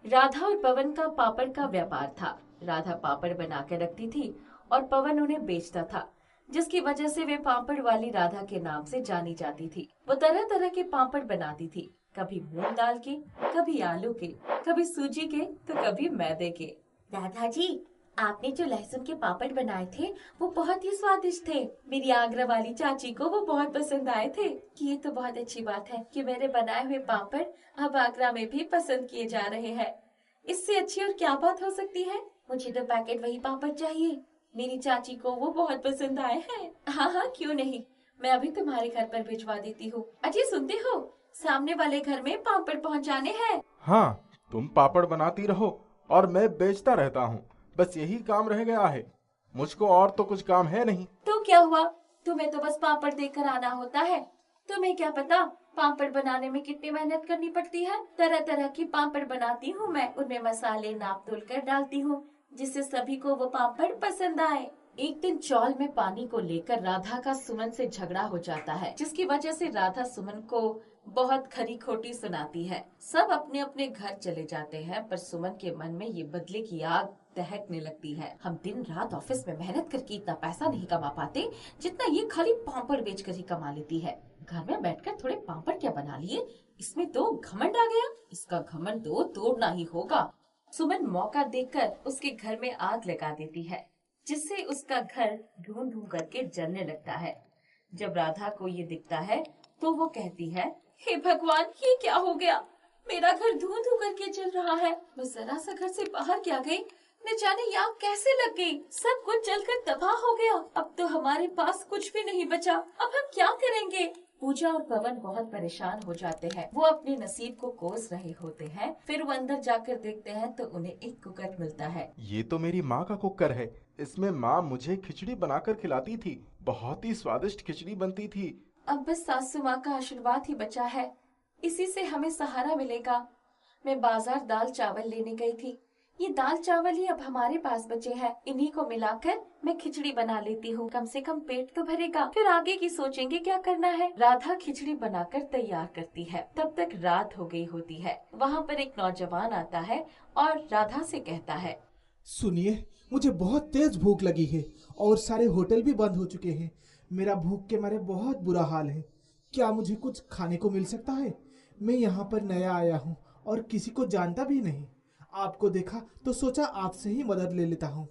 राधा और पवन का पापड़ का व्यापार था। राधा पापड़ बना कर रखती थी और पवन उन्हें बेचता था, जिसकी वजह से वे पापड़ वाली राधा के नाम से जानी जाती थी। वो तरह तरह के पापड़ बनाती थी, कभी मूंग दाल के, कभी आलू के, कभी सूजी के, तो कभी मैदे के। राधा जी, आपने जो लहसुन के पापड़ बनाए थे वो बहुत ही स्वादिष्ट थे। मेरी आगरा वाली चाची को वो बहुत पसंद आए थे। ये तो बहुत अच्छी बात है कि मेरे बनाए हुए पापड़ अब आगरा में भी पसंद किए जा रहे हैं। इससे अच्छी और क्या बात हो सकती है। मुझे तो पैकेट वही पापड़ चाहिए। मेरी चाची को वो बहुत पसंद आए हैं। हाँ हाँ, क्यों नहीं, मैं अभी तुम्हारे घर पर भिजवा देती हूँ। अजय, सुनते हो, सामने वाले घर में पापड़ पहुँचाने हैं। हाँ, तुम पापड़ बनाती रहो और मैं बेचता रहता हूँ। बस यही काम रह गया है। मुझको और तो कुछ काम है नहीं। तो क्या हुआ, तुम्हें तो बस पापड़ देकर आना होता है। तुम्हें क्या पता पापड़ बनाने में कितनी मेहनत करनी पड़ती है। तरह तरह की पापड़ बनाती हूँ मैं, उनमें मसाले नाप तोल कर डालती हूँ, जिससे सभी को वो पापड़ पसंद आए। एक दिन चौल में पानी को लेकर राधा का सुमन से झगड़ा हो जाता है, जिसकी वजह से राधा सुमन को बहुत खरी खोटी सुनाती है। सब अपने अपने घर चले जाते हैं, पर सुमन के मन में ये बदले की आग दहकने लगती है। हम दिन रात ऑफिस में मेहनत करके इतना पैसा नहीं कमा पाते जितना ये खाली पापड़ बेचकर ही कमा लेती है। घर में बैठकर थोड़े पापड़ क्या बना लिए, इसमें तो घमंड आ गया। इसका घमंड तो तोड़ना ही होगा। सुमन मौका देखकर उसके घर में आग लगा देती है, जिससे उसका घर ढूंढ ढूंढ करके जलने लगता है। जब राधा को ये दिखता है तो वो कहती है, हे भगवान, ये क्या हो गया। मेरा घर धुआं धुआं करके जल रहा है। मैं जरा सा घर से बाहर क्या गई, न जाने ये आग कैसे लग गई। सब कुछ जलकर तबाह हो गया। अब तो हमारे पास कुछ भी नहीं बचा। अब हम क्या करेंगे। पूजा और पवन बहुत परेशान हो जाते हैं। वो अपने नसीब को कोस रहे होते हैं। फिर वो अंदर जाकर देखते हैं तो उन्हें एक कुकर मिलता है। ये तो मेरी माँ का कुकर है। इसमें माँ मुझे खिचड़ी बनाकर खिलाती थी। बहुत ही स्वादिष्ट खिचड़ी बनती थी। अब बस सासू माँ का आशीर्वाद ही बचा है, इसी से हमें सहारा मिलेगा। मैं बाजार दाल चावल लेने गई थी। ये दाल चावल ही अब हमारे पास बचे हैं। इन्हीं को मिलाकर मैं खिचड़ी बना लेती हूँ। कम से कम पेट तो भरेगा, फिर आगे की सोचेंगे क्या करना है। राधा खिचड़ी बनाकर तैयार करती है। तब तक रात हो गई होती है। वहाँ पर एक नौजवान आता है और राधा से कहता है, सुनिए, मुझे बहुत तेज भूख लगी है और सारे होटल भी बंद हो चुके हैं। मेरा भूख के मारे बहुत बुरा हाल है। क्या मुझे कुछ खाने को मिल सकता है? मैं यहाँ पर नया आया हूँ और किसी को जानता भी नहीं। आपको देखा तो सोचा आपसे ही मदद ले लेता हूँ।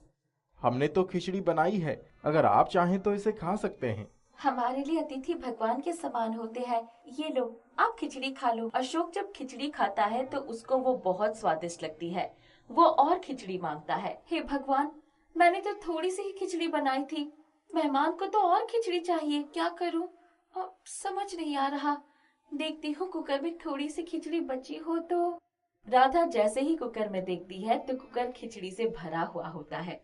हमने तो खिचड़ी बनाई है। अगर आप चाहें तो इसे खा सकते हैं। हमारे लिए अतिथि भगवान के समान होते हैं। ये लो, आप खिचड़ी खा लो। अशोक जब खिचड़ी खाता है तो उसको वो बहुत स्वादिष्ट लगती है। वो और खिचड़ी मांगता है। हे भगवान, मैंने तो थोड़ी सी ही खिचड़ी बनाई थी। मेहमान को तो और खिचड़ी चाहिए, क्या करूं? समझ नहीं आ रहा। देखती हूँ कुकर में थोड़ी सी खिचड़ी बची हो तो। राधा जैसे ही कुकर में देखती है तो कुकर खिचड़ी से भरा हुआ होता है।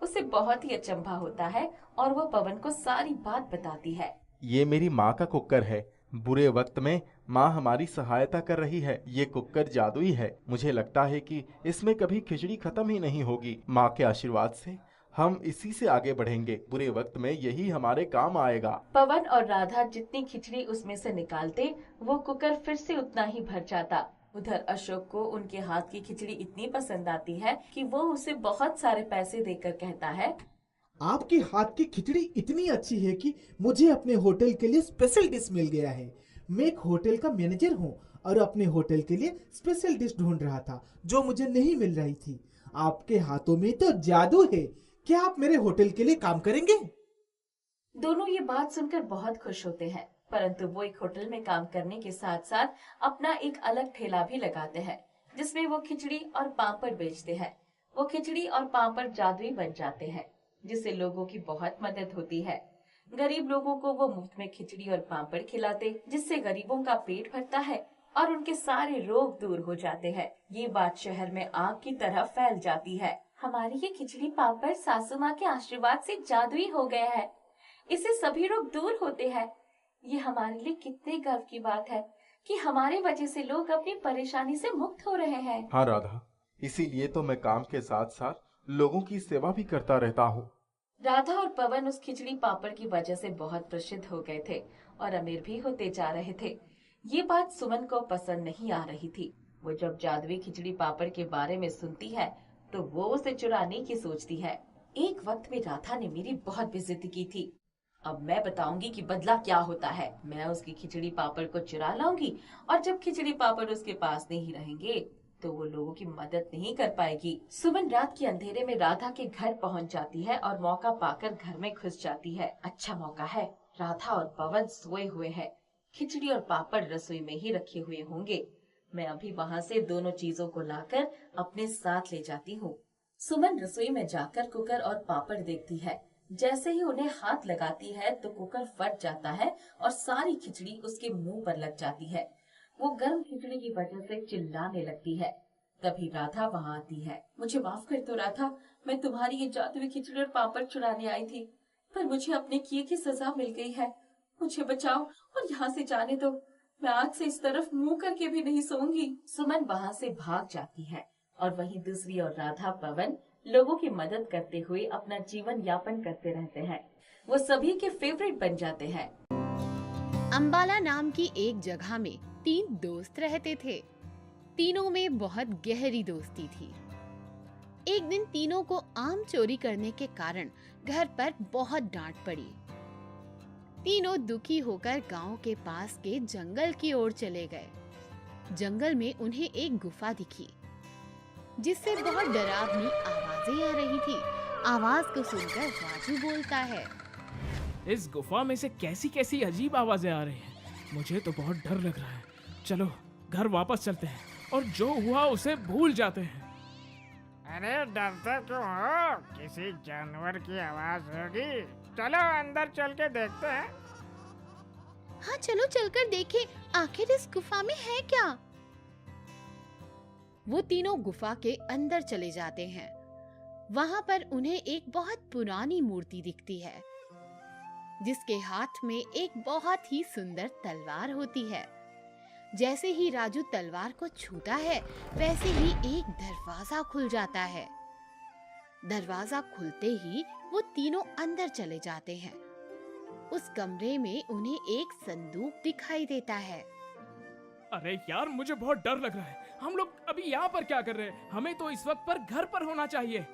उसे बहुत ही अचंभा होता है और वो पवन को सारी बात बताती है। ये मेरी माँ का कुकर है। बुरे वक्त में माँ हमारी सहायता कर रही है। ये कुकर जादुई है। मुझे लगता है कि इसमें कभी खिचड़ी खत्म ही नहीं होगी। माँ के आशीर्वाद से हम इसी से आगे बढ़ेंगे। बुरे वक्त में यही हमारे काम आएगा। पवन और राधा जितनी खिचड़ी उसमें से निकालते, वो कुकर फिर से उतना ही भर जाता। उधर अशोक को उनके हाथ की खिचड़ी इतनी पसंद आती है कि वो उसे बहुत सारे पैसे देकर कहता है, आपके हाथ की खिचड़ी इतनी अच्छी है कि मुझे अपने होटल के लिए स्पेशल डिश मिल गया है। मैं एक होटल का मैनेजर हूँ और अपने होटल के लिए स्पेशल डिश ढूंढ रहा था जो मुझे नहीं मिल रही थी। आपके हाथों में तो जादू है। क्या आप मेरे होटल के लिए काम करेंगे? दोनों ये बात सुनकर बहुत खुश होते हैं, परंतु वो एक होटल में काम करने के साथ साथ अपना एक अलग ठेला भी लगाते हैं, जिसमें वो खिचड़ी और पापड़ बेचते हैं। वो खिचड़ी और पापड़ जादुई बन जाते हैं, जिससे लोगों की बहुत मदद होती है। गरीब लोगों को वो मुफ्त में खिचड़ी और पापड़ खिलाते, जिससे गरीबों का पेट भरता है और उनके सारे रोग दूर हो जाते हैं। ये बात शहर में आग की तरह फैल जाती है। हमारी ये खिचड़ी पापड़ सासू माँ के आशीर्वाद से जादुई हो गया है। इससे सभी रोग दूर होते हैं। ये हमारे लिए कितने गर्व की बात है कि हमारे वजह से लोग अपनी परेशानी से मुक्त हो रहे हैं। हाँ राधा, इसीलिए तो मैं काम के साथ साथ लोगों की सेवा भी करता रहता हूँ। राधा और पवन उस खिचड़ी पापड़ की वजह से बहुत प्रसिद्ध हो गए थे और अमीर भी होते जा रहे थे। ये बात सुमन को पसंद नहीं आ रही थी। वो जब जादुई खिचड़ी पापड़ के बारे में सुनती है तो वो उसे चुराने की सोचती है। एक वक्त में राधा ने मेरी बहुत बेइज्जती की थी। अब मैं बताऊंगी कि बदला क्या होता है। मैं उसकी खिचड़ी पापड़ को चुरा लाऊंगी और जब खिचड़ी पापड़ उसके पास नहीं रहेंगे तो वो लोगों की मदद नहीं कर पाएगी। सुमन रात के अंधेरे में राधा के घर पहुंच जाती है और मौका पाकर घर में घुस जाती है। अच्छा मौका है, राधा और पवन सोए हुए हैं। खिचड़ी और पापड़ रसोई में ही रखे हुए होंगे। मैं अभी वहाँ से दोनों चीजों को लाकर अपने साथ ले जाती हूँ। सुमन रसोई में जाकर कुकर और पापड़ देखती है। जैसे ही उन्हें हाथ लगाती है तो कुकर फट जाता है और सारी खिचड़ी उसके मुंह पर लग जाती है। वो गर्म खिचड़ी की वजह से चिल्लाने लगती है। तभी राधा वहाँ आती है। मुझे माफ कर दो राधा, मैं तुम्हारी ये जादुई खिचड़ी और पापड़ चुराने आई थी, पर मुझे अपने किए की सजा मिल गई है। मुझे बचाओ और यहाँ से जाने दो। मैं आज से इस तरफ मुंह करके भी नहीं सोऊंगी। सुमन वहाँ से भाग जाती है और वहीं दूसरी ओर राधा पवन लोगों की मदद करते हुए अपना जीवन यापन करते रहते हैं। वो सभी के फेवरेट बन जाते हैं। अंबाला नाम की एक जगह में 3 दोस्त रहते थे। तीनों में बहुत गहरी दोस्ती थी। एक दिन तीनों को आम चोरी करने के कारण घर पर बहुत डांट पड़ी। तीनों दुखी होकर गांव के पास के जंगल की ओर चले गए। जंगल में उन्हें एक गुफा दिखी जिससे बहुत डरावनी आवाजें आ रही थी। आवाज को सुनकर राजू बोलता है, इस गुफा में से कैसी कैसी अजीब आवाजें आ रही हैं। मुझे तो बहुत डर लग रहा है। चलो घर वापस चलते हैं और जो हुआ उसे भूल जाते हैं। अरे डरते क्यों हो? किसी जानवर की आवाज होगी। चलो अंदर चल के देखते हैं। हाँ चलो चलकर देखें आखिर इस गुफा में है क्या। वो तीनों गुफा के अंदर चले जाते हैं। वहाँ पर उन्हें एक बहुत पुरानी मूर्ति दिखती है जिसके हाथ में एक बहुत ही सुंदर तलवार होती है। जैसे ही राजू तलवार को छूता है वैसे ही एक दरवाजा खुल जाता है। दरवाजा खुलते ही वो तीनों अंदर चले जाते हैं। उस कमरे में उन्हें एक संदूक दिखाई देता है। अरे यार मुझे बहुत डर लग रहा है। हम लोग अभी यहाँ पर क्या कर रहे हैं? हमें तो इस वक्त पर घर पर होना चाहिए।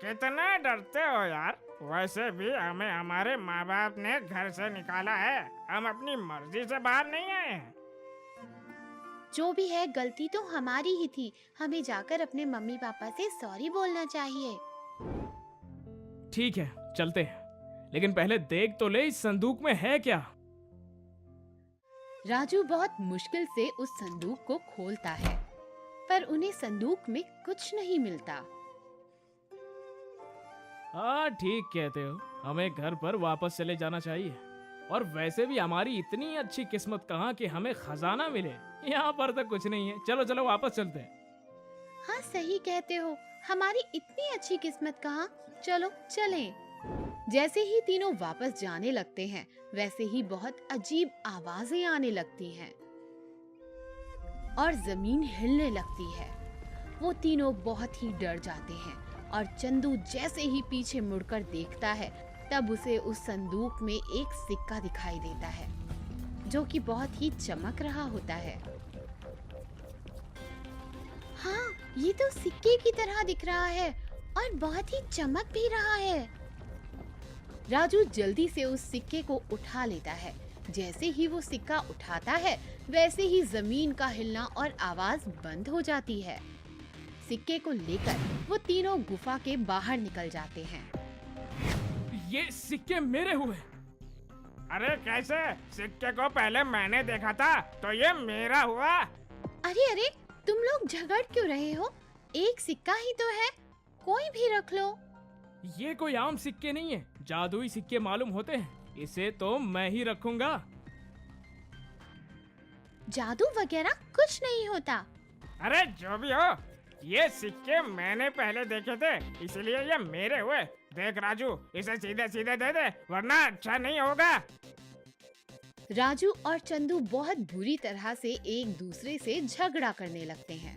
कितना डरते हो यार? वैसे भी हमें हमारे माँ बाप ने घर से निकाला है। हम अपनी मर्जी से बाहर नहीं आए हैं। जो भी है गलती तो हमारी ही थी। हमें जाकर अपने मम्मी पापा से सॉरी बोलना चाहिए। ठीक है चलते हैं, लेकिन पहले देख तो ले इस संदूक में है क्या। राजू बहुत मुश्किल से उस संदूक को खोलता है पर उन्हें संदूक में कुछ नहीं मिलता। हाँ ठीक कहते हो, हमें घर पर वापस चले जाना चाहिए। और वैसे भी हमारी इतनी अच्छी किस्मत कहाँ कि हमें खजाना मिले। यहाँ पर तो कुछ नहीं है। चलो चलो वापस चलते हैं। हाँ सही कहते हो, हमारी इतनी अच्छी किस्मत कहाँ। चलो चलें। जैसे ही तीनों वापस जाने लगते हैं वैसे ही बहुत अजीब आवाजें आने लगती हैं और जमीन हिलने लगती है। वो तीनों बहुत ही डर जाते हैं और चंदू जैसे ही पीछे मुड़कर देखता है तब उसे उस संदूक में एक सिक्का दिखाई देता है जो कि बहुत ही चमक रहा होता है। हाँ ये तो सिक्के की तरह दिख रहा है और बहुत ही चमक भी रहा है। राजू जल्दी से उस सिक्के को उठा लेता है। जैसे ही वो सिक्का उठाता है वैसे ही जमीन का हिलना और आवाज बंद हो जाती है। सिक्के को लेकर वो तीनों गुफा के बाहर निकल जाते हैं। ये सिक्के मेरे हुए। अरे कैसे? सिक्के को पहले मैंने देखा था तो ये मेरा हुआ। अरे अरे तुम लोग झगड़ क्यों रहे हो? एक सिक्का ही तो है, कोई भी रख लो। ये कोई आम सिक्के नहीं है, जादुई सिक्के मालूम होते हैं। इसे तो मैं ही रखूंगा। जादू वगैरह कुछ नहीं होता। अरे जो भी हो, ये सिक्के मैंने पहले देखे थे इसलिए ये मेरे हुए। देख राजू, इसे सीधे सीधे दे दे वरना अच्छा नहीं होगा। राजू और चंदू बहुत बुरी तरह से एक दूसरे से झगड़ा करने लगते हैं।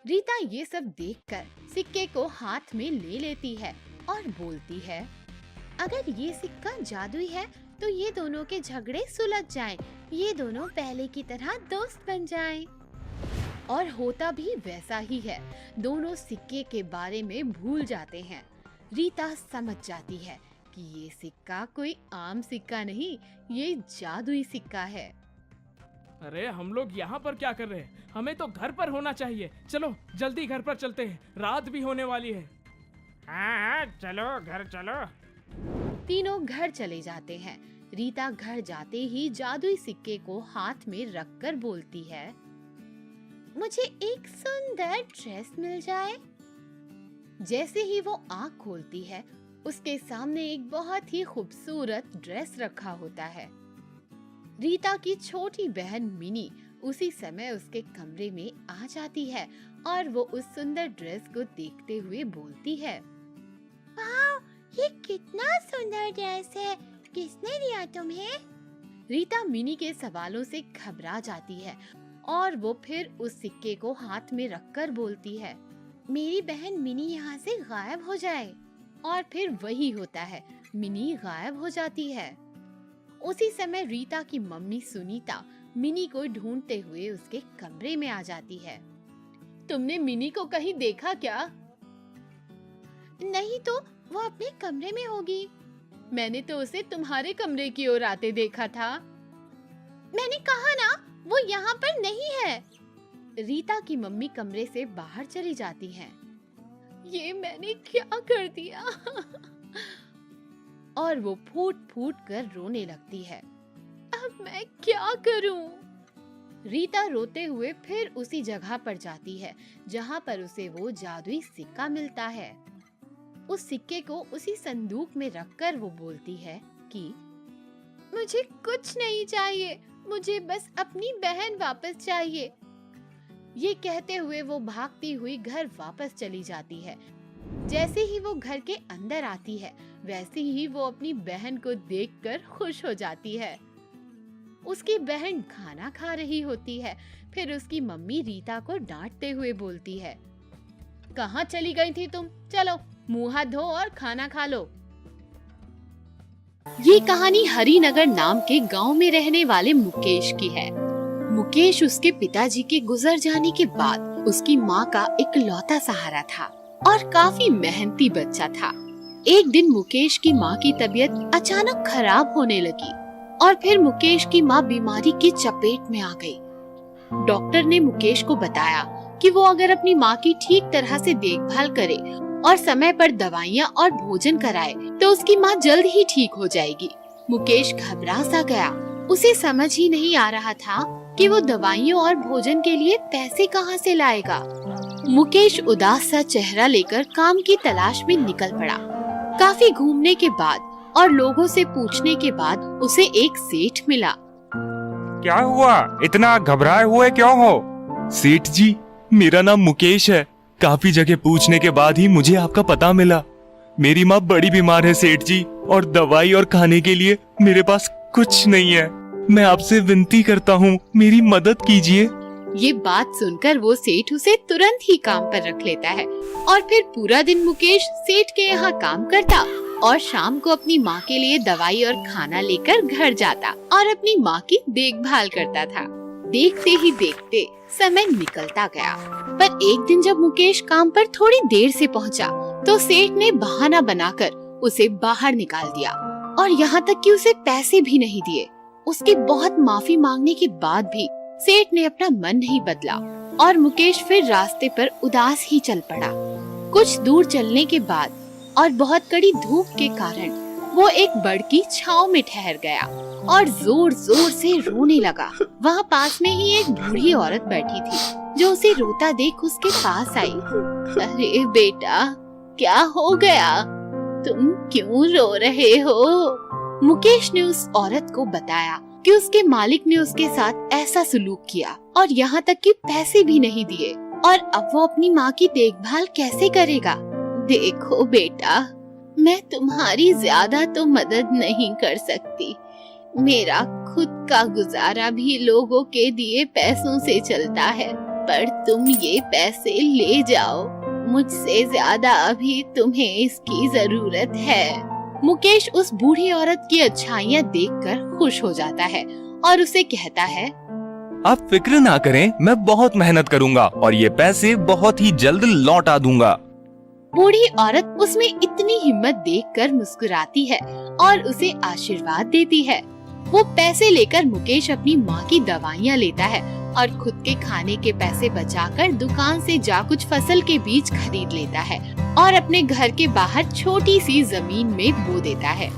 रीता ये सब देखकर सिक्के को हाथ में ले लेती है और बोलती है, अगर ये सिक्का जादुई है तो ये दोनों के झगड़े सुलझ जाएं। ये दोनों पहले की तरह दोस्त बन जाएं। और होता भी वैसा ही है। दोनों सिक्के के बारे में भूल जाते हैं। रीता समझ जाती है कि ये सिक्का कोई आम सिक्का नहीं, ये जादुई सिक्का है। अरे हम लोग यहाँ पर क्या कर रहे हैं? हमें तो घर पर होना चाहिए। चलो जल्दी घर पर चलते हैं, रात भी होने वाली है। हाँ, चलो घर चलो। तीनों घर चले जाते हैं। रीता घर जाते ही जादुई सिक्के को हाथ में रखकर बोलती है, मुझे एक सुंदर ड्रेस मिल जाए। जैसे ही वो आँख खोलती है, उसके सामने एक बहुत ही खूबसूरत ड्रेस रखा होता है। रीता की छोटी बहन मिनी उसी समय उसके कमरे में आ जाती है और वो उस सुंदर ड्रेस को देखते हुए बोलती है, वाह, ये कितना सुंदर ड्रेस है, किसने दिया तुम्हें? रीता मिनी के सवालों से घबरा जाती है और वो फिर उस सिक्के को हाथ में रखकर बोलती है, मेरी बहन मिनी यहाँ से गायब हो जाए। और फिर वही होता है, मिनी गायब हो जाती है। उसी समय रीता की मम्मी सुनीता मिनी को ढूंढते हुए उसके कमरे में आ जाती है। तुमने मिनी को कहीं देखा क्या? नहीं तो वो अपने कमरे में होगी। मैंने तो उसे तुम्हारे कमरे की ओर आते देखा था। मैंने कहा ना, वो यहाँ पर नहीं है। रीता की मम्मी कमरे से बाहर चली जाती हैं। ये मैंने क्या कर दिया? और वो फूट फूट कर रोने लगती है। अब मैं क्या करूं? रीता रोते हुए फिर उसी जगह पर जाती है जहां पर उसे वो जादुई सिक्का मिलता है। उस सिक्के को उसी संदूक में रखकर वो बोलती है कि मुझे कुछ नहीं चाहिए, मुझे बस अपनी बहन वापस चाहिए। ये कहते हुए वो भागती हुई घर वापस चली जाती है। जैसे ही वो घर के अंदर आती है, वैसे ही वो अपनी बहन को देखकर खुश हो जाती है। उसकी बहन खाना खा रही होती है। फिर उसकी मम्मी रीता को डांटते हुए बोलती है, कहाँ चली गई थी तुम? चलो मुंह हाथ धो और खाना खा लो। ये कहानी हरिनगर नाम के गांव में रहने वाले मुकेश की है। मुकेश उसके पिताजी के गुजर जाने के बाद उसकी माँ का इकलौता सहारा था और काफी मेहनती बच्चा था। एक दिन मुकेश की माँ की तबीयत अचानक खराब होने लगी और फिर मुकेश की माँ बीमारी की चपेट में आ गई। डॉक्टर ने मुकेश को बताया कि वो अगर अपनी माँ की ठीक तरह से देखभाल करे और समय पर दवाइयाँ और भोजन कराए तो उसकी माँ जल्द ही ठीक हो जाएगी। मुकेश घबरा सा गया। उसे समझ ही नहीं आ रहा था कि वो दवाइयों और भोजन के लिए पैसे कहाँ से लाएगा। मुकेश उदास सा चेहरा लेकर काम की तलाश में निकल पड़ा। काफी घूमने के बाद और लोगों से पूछने के बाद उसे एक सेठ मिला। क्या हुआ, इतना घबराए हुए क्यों हो? सेठ जी, मेरा नाम मुकेश है। काफी जगह पूछने के बाद ही मुझे आपका पता मिला। मेरी माँ बड़ी बीमार है सेठ जी, और दवाई और खाने के लिए मेरे पास कुछ नहीं है। मैं आपसे विनती करता हूँ, मेरी मदद कीजिए। ये बात सुनकर वो सेठ उसे तुरंत ही काम पर रख लेता है और फिर पूरा दिन मुकेश सेठ के यहाँ काम करता और शाम को अपनी माँ के लिए दवाई और खाना लेकर घर जाता और अपनी माँ की देखभाल करता था। देखते ही देखते समय निकलता गया, पर एक दिन जब मुकेश काम पर थोड़ी देर से पहुँचा तो सेठ ने बहाना बनाकर उसे बाहर निकाल दिया और यहाँ तक कि उसे पैसे भी नहीं दिए। उसकी बहुत माफी मांगने के बाद भी सेठ ने अपना मन नहीं बदला और मुकेश फिर रास्ते पर उदास ही चल पड़ा। कुछ दूर चलने के बाद और बहुत कड़ी धूप के कारण वो एक बड़ की छांव में ठहर गया और जोर जोर से रोने लगा। वहाँ पास में ही एक बूढ़ी औरत बैठी थी जो उसे रोता देख उसके पास आई। अरे बेटा, क्या हो गया? तुम क्यों रो रहे हो? मुकेश ने उस औरत को बताया कि उसके मालिक ने उसके साथ ऐसा सलूक किया और यहाँ तक कि पैसे भी नहीं दिए और अब वो अपनी माँ की देखभाल कैसे करेगा। देखो बेटा, मैं तुम्हारी ज्यादा तो मदद नहीं कर सकती। मेरा खुद का गुजारा भी लोगों के दिए पैसों से चलता है, पर तुम ये पैसे ले जाओ। मुझसे ज्यादा अभी तुम्हें इसकी जरूरत है। मुकेश उस बूढ़ी औरत की अच्छाइयाँ देखकर खुश हो जाता है और उसे कहता है, आप फिक्र ना करें, मैं बहुत मेहनत करूंगा और ये पैसे बहुत ही जल्द लौटा दूंगा। बूढ़ी औरत उसमें इतनी हिम्मत देखकर मुस्कुराती है और उसे आशीर्वाद देती है। वो पैसे लेकर मुकेश अपनी माँ की दवाइयाँ लेता है और खुद के खाने के पैसे बचाकर दुकान से जा कुछ फसल के बीज खरीद लेता है और अपने घर के बाहर छोटी सी जमीन में बो देता है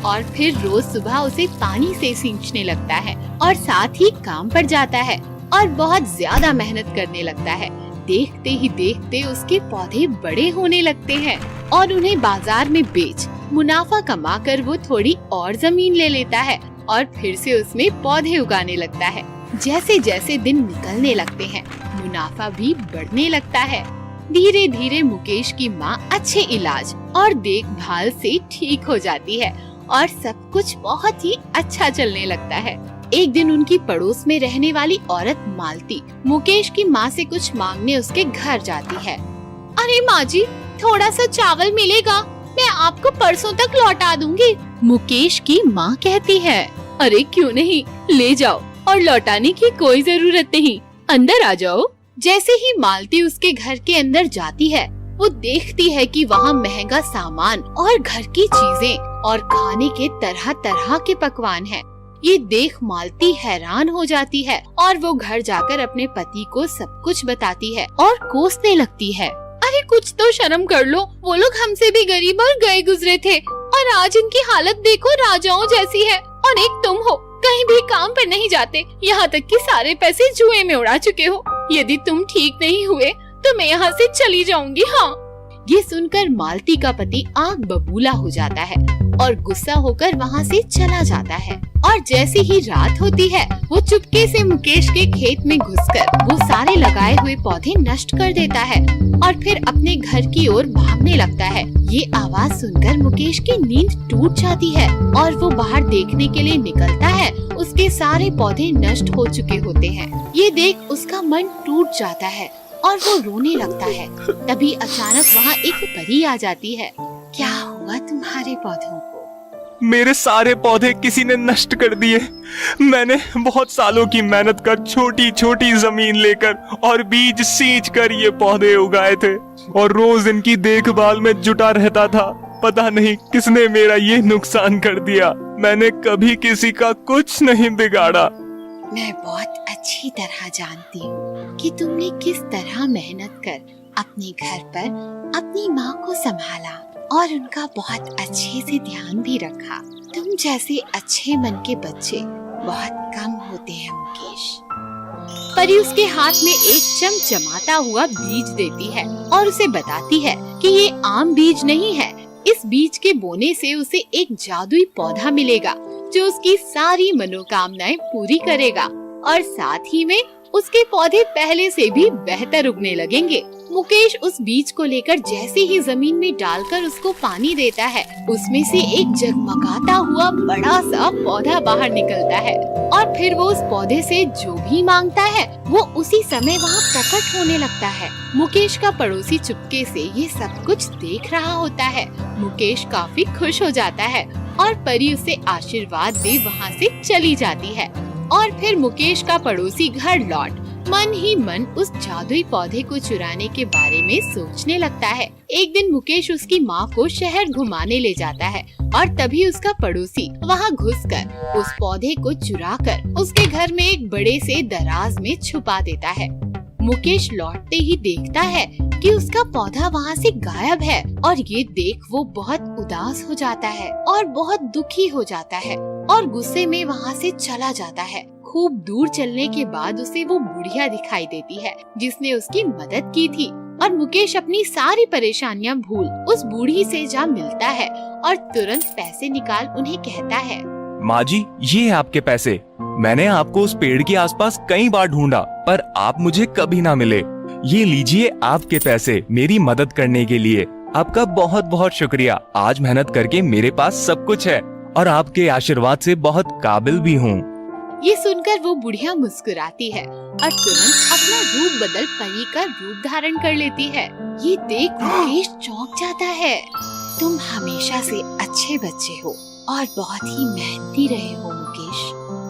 और फिर रोज सुबह उसे पानी से सींचने लगता है और साथ ही काम पर जाता है और बहुत ज्यादा मेहनत करने लगता है। देखते ही देखते उसके पौधे बड़े होने लगते हैं और उन्हें बाजार में बेच मुनाफा कमाकर वो थोड़ी और जमीन ले लेता है और फिर से उसमें पौधे उगाने लगता है। जैसे जैसे दिन निकलने लगते हैं, मुनाफा भी बढ़ने लगता है। धीरे धीरे मुकेश की माँ अच्छे इलाज और देखभाल से ठीक हो जाती है और सब कुछ बहुत ही अच्छा चलने लगता है। एक दिन उनकी पड़ोस में रहने वाली औरत मालती मुकेश की माँ से कुछ मांगने उसके घर जाती है। अरे माँ जी, थोड़ा सा चावल मिलेगा? मैं आपको परसों तक लौटा दूंगी। मुकेश की माँ कहती है, अरे क्यों नहीं, ले जाओ और लौटाने की कोई जरूरत नहीं, अंदर आ जाओ। जैसे ही मालती उसके घर के अंदर जाती है, वो देखती है कि वहाँ महंगा सामान और घर की चीजें और खाने के तरह तरह के पकवान हैं। ये देख मालती हैरान हो जाती है और वो घर जाकर अपने पति को सब कुछ बताती है और कोसने लगती है। अरे कुछ तो शर्म कर लो, वो लोग हमसे भी गरीब और गए गुजरे थे और आज इनकी हालत देखो, राजाओं जैसी है। और एक तुम हो, कहीं भी काम पर नहीं जाते, यहाँ तक कि सारे पैसे जुए में उड़ा चुके हो। यदि तुम ठीक नहीं हुए तो मैं यहाँ से चली जाऊंगी। हाँ। ये सुनकर मालती का पति आग बबूला हो जाता है और गुस्सा होकर वहाँ से चला जाता है। और जैसे ही रात होती है, वो चुपके से मुकेश के खेत में घुसकर वो सारे लगाए हुए पौधे नष्ट कर देता है और फिर अपने घर की ओर भागने लगता है। ये आवाज सुनकर मुकेश की नींद टूट जाती है और वो बाहर देखने के लिए निकलता है। उसके सारे पौधे नष्ट हो चुके होते हैं। ये देख उसका मन टूट जाता है और वो रोने लगता है। तभी अचानक वहाँ एक परी आ जाती है। क्या हुआ तुम्हारे पौधों को? मेरे सारे पौधे किसी ने नष्ट कर दिए। मैंने बहुत सालों की मेहनत कर छोटी छोटी जमीन लेकर और बीज सींच कर ये पौधे उगाए थे और रोज इनकी देखभाल में जुटा रहता था। पता नहीं किसने मेरा ये नुकसान कर दिया। मैंने कभी किसी का कुछ नहीं बिगाड़ा। मैं बहुत अच्छी तरह जानती हूँ कि तुमने किस तरह मेहनत कर अपने घर पर अपनी माँ को संभाला और उनका बहुत अच्छे से ध्यान भी रखा। तुम जैसे अच्छे मन के बच्चे बहुत कम होते हैं मुकेश। परी उसके हाथ में एक चमचमाता हुआ बीज देती है और उसे बताती है कि ये आम बीज नहीं है। इस बीज के बोने से उसे एक जादुई पौधा मिलेगा जो उसकी सारी मनोकामनाएं पूरी करेगा और साथ ही में उसके पौधे पहले से भी बेहतर उगने लगेंगे। मुकेश उस बीज को लेकर जैसे ही जमीन में डालकर उसको पानी देता है, उसमें से एक जगमगाता हुआ बड़ा सा पौधा बाहर निकलता है और फिर वो उस पौधे से जो भी मांगता है वो उसी समय वहाँ प्रकट होने लगता है। मुकेश का पड़ोसी चुपके से ये सब कुछ देख रहा होता है। मुकेश काफी खुश हो जाता है और परी उसे आशीर्वाद दे वहाँ से चली जाती है और फिर मुकेश का पड़ोसी घर लौट मन ही मन उस जादुई पौधे को चुराने के बारे में सोचने लगता है। एक दिन मुकेश उसकी माँ को शहर घुमाने ले जाता है और तभी उसका पड़ोसी वहाँ घुसकर उस पौधे को चुराकर उसके घर में एक बड़े से दराज में छुपा देता है। मुकेश लौटते ही देखता है कि उसका पौधा वहाँ से गायब है और ये देख वो बहुत उदास हो जाता है और बहुत दुखी हो जाता है और गुस्से में वहाँ से चला जाता है। खूब दूर चलने के बाद उसे वो बुढ़िया दिखाई देती है जिसने उसकी मदद की थी और मुकेश अपनी सारी परेशानियाँ भूल उस बूढ़ी से जा मिलता है और तुरंत पैसे निकाल उन्हें कहता है, माँ जी, ये आपके पैसे। मैंने आपको उस पेड़ के आसपास कई बार ढूंढा पर आप मुझे कभी ना मिले। ये लीजिए आपके पैसे मेरी मदद करने के लिए। आपका बहुत बहुत शुक्रिया। आज मेहनत करके मेरे पास सब कुछ है और आपके आशीर्वाद से बहुत काबिल भी हूँ। ये सुनकर वो बुढ़िया मुस्कुराती है और तुरंत अपना रूप बदल परी का रूप धारण कर लेती है। ये देख मुकेश चौंक जाता है। तुम हमेशा से अच्छे बच्चे हो और बहुत ही मेहनती रहे हो मुकेश,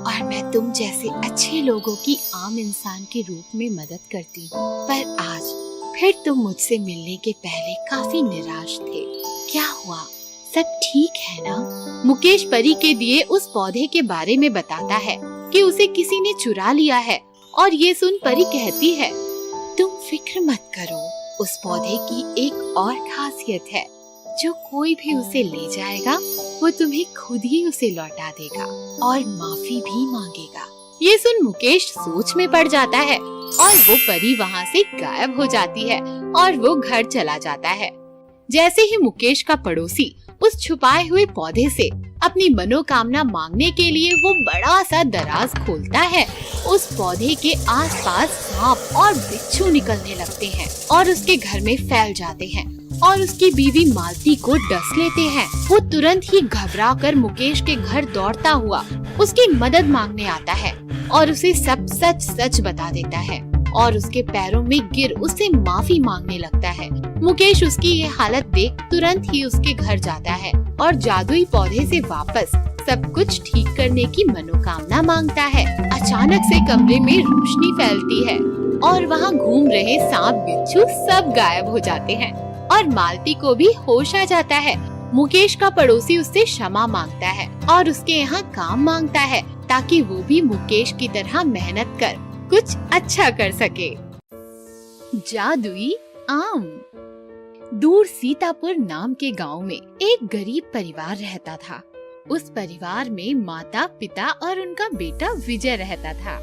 और मैं तुम जैसे अच्छे लोगों की आम इंसान के रूप में मदद करती हूँ, पर आज फिर तुम मुझसे मिलने के पहले काफी निराश थे। क्या हुआ, सब ठीक है ना? मुकेश परी के दिए उस पौधे के बारे में बताता है कि उसे किसी ने चुरा लिया है, और ये सुन परी कहती है, तुम फिक्र मत करो, उस पौधे की एक और खासियत है, जो कोई भी उसे ले जाएगा वो तुम्हें खुद ही उसे लौटा देगा और माफी भी मांगेगा। ये सुन मुकेश सोच में पड़ जाता है और वो परी वहाँ से गायब हो जाती है और वो घर चला जाता है। जैसे ही मुकेश का पड़ोसी उस छुपाए हुए पौधे से अपनी मनोकामना मांगने के लिए वो बड़ा सा दराज खोलता है, उस पौधे के आसपास सांप और बिच्छू निकलने लगते हैं और उसके घर में फैल जाते हैं और उसकी बीवी मालती को डस लेते हैं। वो तुरंत ही घबरा कर मुकेश के घर दौड़ता हुआ उसकी मदद मांगने आता है और उसे सब सच सच बता देता है और उसके पैरों में गिर उससे माफी मांगने लगता है। मुकेश उसकी ये हालत देख तुरंत ही उसके घर जाता है और जादुई पौधे से वापस सब कुछ ठीक करने की मनोकामना मांगता है। अचानक से कमरे में रोशनी फैलती है और वहाँ घूम रहे सांप बिच्छू सब गायब हो जाते हैं और मालती को भी होश आ जाता है। मुकेश का पड़ोसी उससे क्षमा मांगता है और उसके यहाँ काम मांगता है ताकि वो भी मुकेश की तरह मेहनत कर कुछ अच्छा कर सके। जादुई आम। दूर सीतापुर नाम के गांव में एक गरीब परिवार रहता था। उस परिवार में माता, पिता और उनका बेटा विजय रहता था।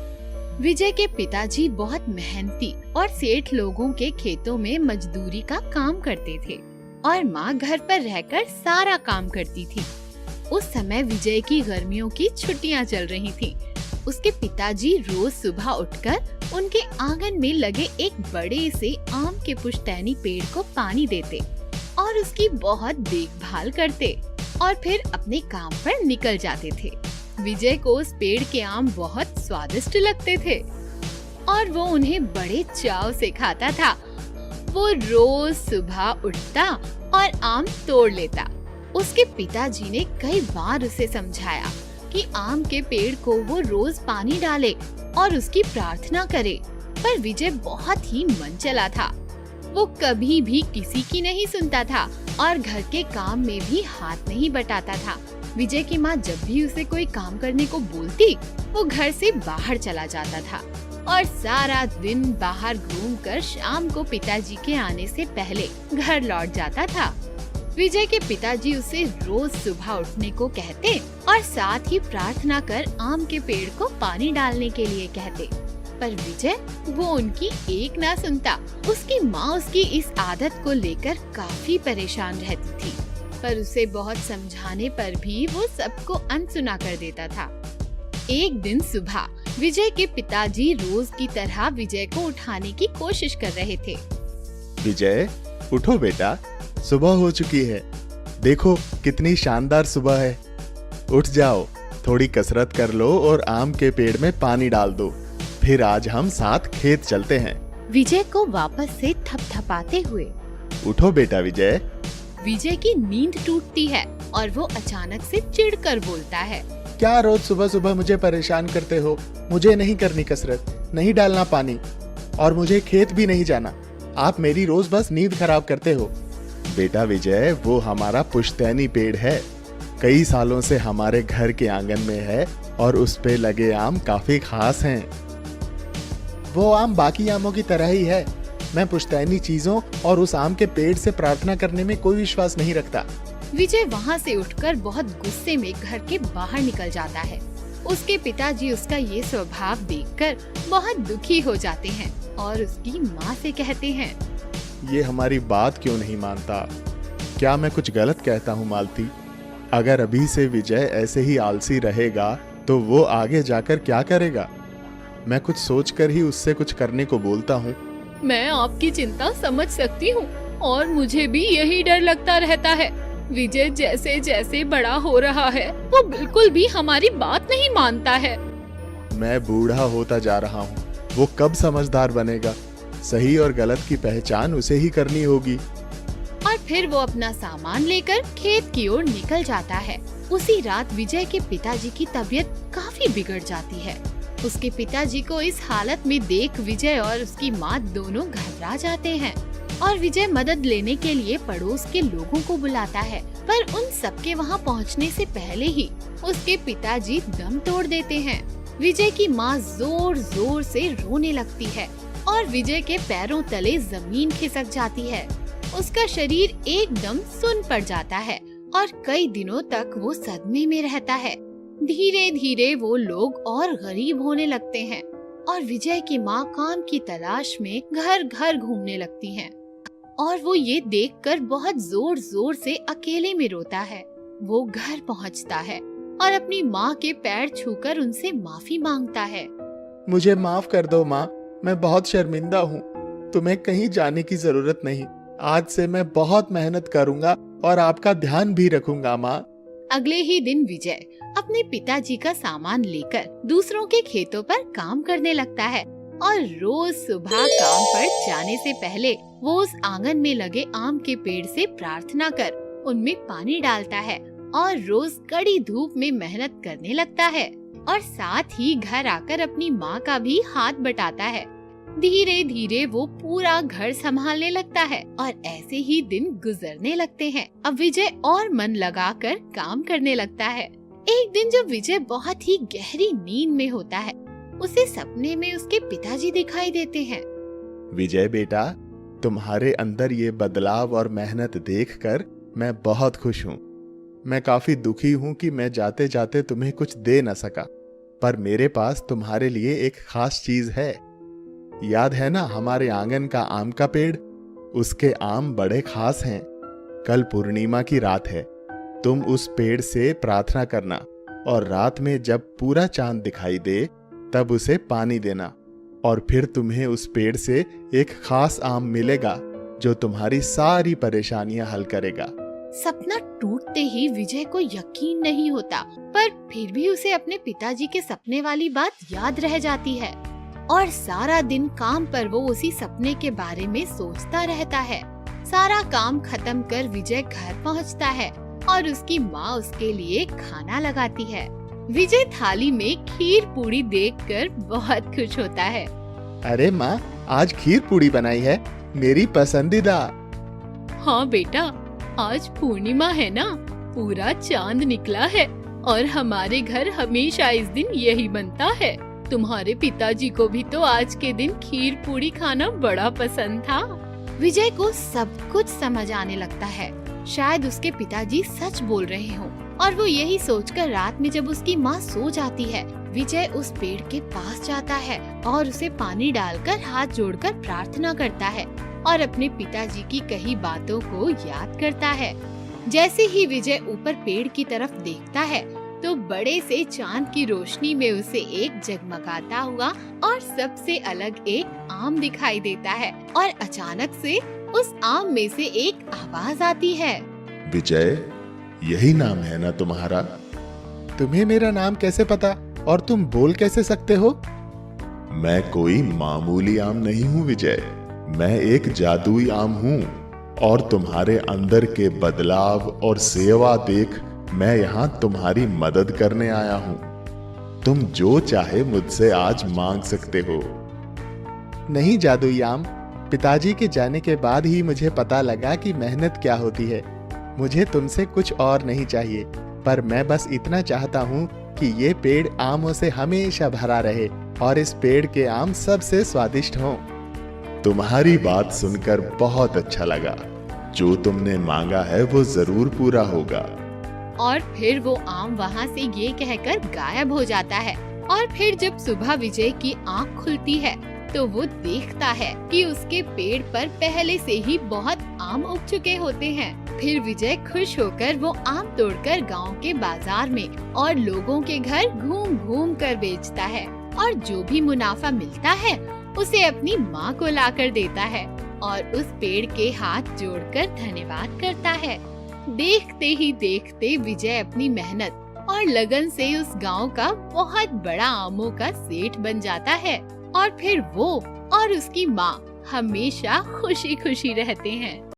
विजय के पिताजी बहुत मेहनती और सेठ लोगों के खेतों में मजदूरी का काम करते थे और माँ घर पर रहकर सारा काम करती थी। उस समय विजय की गर्मियों की छुट्टियाँ चल रही थीं। उसके पिताजी रोज सुबह उठकर उनके आंगन में लगे एक बड़े से आम के पुश्तैनी पेड़ को पानी देते और उसकी बहुत देखभाल करते और फिर अपने काम पर निकल जाते थे। विजय को उस पेड़ के आम बहुत स्वादिष्ट लगते थे और वो उन्हें बड़े चाव से खाता था। वो रोज सुबह उठता और आम तोड़ लेता। उसके पिताजी ने कई बार उसे समझाया कि आम के पेड़ को वो रोज पानी डाले और उसकी प्रार्थना करे, पर विजय बहुत ही मनचला था। वो कभी भी किसी की नहीं सुनता था और घर के काम में भी हाथ नहीं बटाता था। विजय की माँ जब भी उसे कोई काम करने को बोलती, वो घर से बाहर चला जाता था और सारा दिन बाहर घूमकर शाम को पिताजी के आने से पहले घर लौट जाता था। विजय के पिताजी उसे रोज सुबह उठने को कहते और साथ ही प्रार्थना कर आम के पेड़ को पानी डालने के लिए कहते, पर विजय वो उनकी एक ना सुनता। उसकी माँ उसकी इस आदत को लेकर काफी परेशान रहती थी, पर उसे बहुत समझाने पर भी वो सबको अनसुना कर देता था। एक दिन सुबह विजय के पिताजी रोज की तरह विजय को उठाने की कोशिश कर रहे थे। विजय, उठो बेटा, सुबह हो चुकी है। देखो कितनी शानदार सुबह है। उठ जाओ, थोड़ी कसरत कर लो और आम के पेड़ में पानी डाल दो। फिर आज हम साथ खेत चलते हैं। विजय को वापस से थपथपाते हुए। उठो बेटा विजय। विजय की नींद टूटती है और वो अचानक से चिढ़कर बोलता है, क्या रोज सुबह सुबह मुझे परेशान करते हो? मुझे नहीं करनी कसरत, नहीं डालना पानी और मुझे खेत भी नहीं जाना। आप मेरी रोज बस नींद खराब करते हो। बेटा विजय, वो हमारा पुश्तैनी पेड़ है, कई सालों से हमारे घर के आंगन में है और उस पे लगे आम काफी खास हैं। वो आम बाकी आमों की तरह ही है। मैं पुश्तैनी चीजों और उस आम के पेड़ से प्रार्थना करने में कोई विश्वास नहीं रखता। विजय वहाँ से उठकर बहुत गुस्से में घर के बाहर निकल जाता है। उसके पिताजी उसका ये स्वभाव देखकर बहुत दुखी हो जाते हैं और उसकी माँ से कहते हैं, ये हमारी बात क्यों नहीं मानता? क्या मैं कुछ गलत कहता हूँ मालती? अगर अभी से विजय ऐसे ही आलसी रहेगा तो वो आगे जाकर क्या करेगा? मैं कुछ सोचकर ही उससे कुछ करने को बोलता हूँ। मैं आपकी चिंता समझ सकती हूँ और मुझे भी यही डर लगता रहता है। विजय जैसे जैसे बड़ा हो रहा है वो बिल्कुल भी हमारी बात नहीं मानता है। मैं बूढ़ा होता जा रहा हूँ, वो कब समझदार बनेगा? सही और गलत की पहचान उसे ही करनी होगी। और फिर वो अपना सामान लेकर खेत की ओर निकल जाता है। उसी रात विजय के पिताजी की तबीयत काफी बिगड़ जाती है। उसके पिताजी को इस हालत में देख विजय और उसकी माँ दोनों घबरा जाते हैं और विजय मदद लेने के लिए पड़ोस के लोगों को बुलाता है। पर उन सबके वहाँ पहुँचने से पहले ही उसके पिताजी दम तोड़ देते हैं। विजय की माँ जोर जोर से रोने लगती है और विजय के पैरों तले जमीन खिसक जाती है। उसका शरीर एकदम सुन्न पड़ जाता है और कई दिनों तक वो सदमे में रहता है। धीरे धीरे वो लोग और गरीब होने लगते हैं और विजय की माँ काम की तलाश में घर घर घूमने लगती हैं और वो ये देखकर बहुत जोर जोर से अकेले में रोता है। वो घर पहुँचता है और अपनी माँ के पैर छूकर उनसे माफी मांगता है। मुझे माफ कर दो माँ, मैं बहुत शर्मिंदा हूँ। तुम्हें कहीं जाने की जरूरत नहीं। आज से मैं बहुत मेहनत करूँगा और आपका ध्यान भी रखूंगा माँ। अगले ही दिन विजय अपने पिताजी का सामान लेकर दूसरों के खेतों पर काम करने लगता है और रोज सुबह काम पर जाने से पहले वो उस आंगन में लगे आम के पेड़ से प्रार्थना कर उनमें पानी डालता है और रोज कड़ी धूप में मेहनत करने लगता है और साथ ही घर आकर अपनी माँ का भी हाथ बटाता है। धीरे धीरे वो पूरा घर संभालने लगता है और ऐसे ही दिन गुजरने लगते हैं। अब विजय और मन लगाकर काम करने लगता है। एक दिन जब विजय बहुत ही गहरी नींद में होता है, उसे सपने में उसके पिताजी दिखाई देते हैं। विजय बेटा, तुम्हारे अंदर ये बदलाव और मेहनत देखकर मैं बहुत खुश हूँ। मैं काफी दुखी हूँ कि मैं जाते जाते तुम्हें कुछ दे न सका, पर मेरे पास तुम्हारे लिए एक खास चीज है। याद है ना हमारे आंगन का आम का पेड़? उसके आम बड़े खास हैं। कल पूर्णिमा की रात है। तुम उस पेड़ से प्रार्थना करना और रात में जब पूरा चांद दिखाई दे तब उसे पानी देना और फिर तुम्हें उस पेड़ से एक खास आम मिलेगा जो तुम्हारी सारी परेशानियां हल करेगा। सपना टूटते ही विजय को यकीन नहीं होता, पर फिर भी उसे अपने पिताजी के सपने वाली बात याद रह जाती है और सारा दिन काम पर वो उसी सपने के बारे में सोचता रहता है। सारा काम खत्म कर विजय घर पहुंचता है और उसकी माँ उसके लिए खाना लगाती है। विजय थाली में खीर पूड़ी देखकर बहुत खुश होता है। अरे माँ, आज खीर पूड़ी बनाई है, मेरी पसंदीदा। हाँ बेटा, आज पूर्णिमा है ना, पूरा चांद निकला है और हमारे घर हमेशा इस दिन यही बनता है। तुम्हारे पिताजी को भी तो आज के दिन खीर पूड़ी खाना बड़ा पसंद था। विजय को सब कुछ समझ आने लगता है। शायद उसके पिताजी सच बोल रहे हों और वो यही सोचकर रात में जब उसकी माँ सो जाती है, विजय उस पेड़ के पास जाता है और उसे पानी डालकर हाथ जोड़कर प्रार्थना करता है और अपने पिताजी की कही बातों को याद करता है। जैसे ही विजय ऊपर पेड़ की तरफ देखता है तो बड़े से चांद की रोशनी में उसे एक जगमगाता हुआ और सबसे अलग एक आम दिखाई देता है और अचानक से उस आम में से एक आवाज आती है। विजय, यही नाम है ना तुम्हारा? तुम्हें मेरा नाम कैसे पता और तुम बोल कैसे सकते हो? मैं कोई मामूली आम नहीं हूँ विजय, मैं एक जादुई आम हूँ और तुम्हारे अंदर के बदलाव और सेवा देख मैं यहाँ तुम्हारी मदद करने आया हूँ। तुम जो चाहे मुझसे आज मांग सकते हो। नहीं जादुई आम, पिताजी के जाने के बाद ही मुझे पता लगा कि मेहनत क्या होती है। मुझे तुमसे कुछ और नहीं चाहिए, पर मैं बस इतना चाहता हूँ कि ये पेड़ आमों से हमेशा भरा रहे और इस पेड़ के आम सबसे स्वादिष्ट हों। तुम्हारी बात सुनकर बहुत अच्छा लगा। जो तुमने मांगा है वो जरूर पूरा होगा। और फिर वो आम वहाँ से ये कहकर गायब हो जाता है। और फिर जब सुबह विजय की आँख खुलती है तो वो देखता है कि उसके पेड़ पर पहले से ही बहुत आम उग चुके होते हैं। फिर विजय खुश होकर वो आम तोड़कर गांव के बाजार में और लोगों के घर घूम घूम कर बेचता है और जो भी मुनाफा मिलता है उसे अपनी माँ को लाकर देता है और उस पेड़ के हाथ जोड़कर धन्यवाद करता है। देखते ही देखते विजय अपनी मेहनत और लगन से उस गांव का बहुत बड़ा आमों का सेठ बन जाता है और फिर वो और उसकी माँ हमेशा खुशी खुशी रहते हैं।